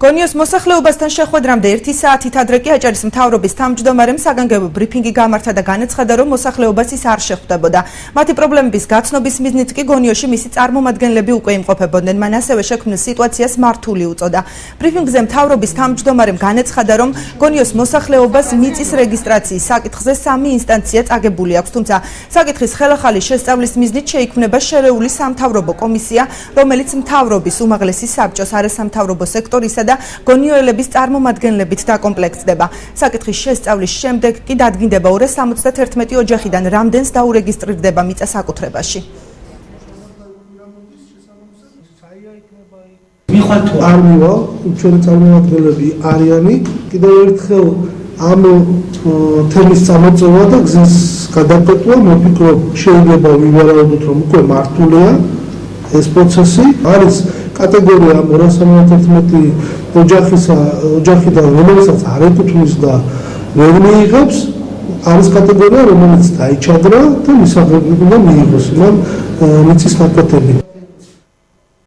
გონიოს მოსახლეობასთან შეხვედრამდე 1 საათით ადრე კი აჭარის მთავრობის თავმჯდომარემ საგანგებო ბრიფინგი გამართა და განაცხადა, რომ მოსახლეობას ის არ შეხვდებოდა. მათი პრობლემების გაცნობის მიზნით კი გონიოში მისი წარმომადგენლები უკვე იმყოფებოდნენ. მან ასევე შექმნილ სიტუაციას მართული უწოდა. ბრიფინგზე მთავრობის თავმჯდომარემ განაცხადა, რომ გონიოს მოსახლეობას მიწის რეგისტრაციის საკითხზე 3 ინსტანცია წაგებული აქვს, თუმცა საკითხის ხელახალი შესწავლის მიზნით შეიქმნება შერეული სამთავრობო კომისია, რომელიც მთავრობის უმაღლესი საბჭოს, არასამთავრობო სექტორისა და გონიოელების წარმომადგენლებით დაკომპლექტდება. საკითხის შესწავლის შემდეგ კი დადგინდება 271 ოჯახიდან რამდენს დაურეგისტრირდება მიწა საკუთრებაში. არ მივალ, ჩვენი წარმომადგენლები არიანი, კიდევ ერთხელ ამ თემის წამოწევა და გზის გადაკვეთვა მოვფიქრობ, შეიძლება ვივარაუდოთ, რომ უკვე მართულია ეს პროცესი. არის კატეგორია 271 ოჯახიდან, რომელსაც არ ეკუთვნის და ვერ მიიღებს, არის კატეგორია, რომელიც დაიჩადრა და მისაღებად უნდა მიიღოს მან მიწის ნაკვეთები.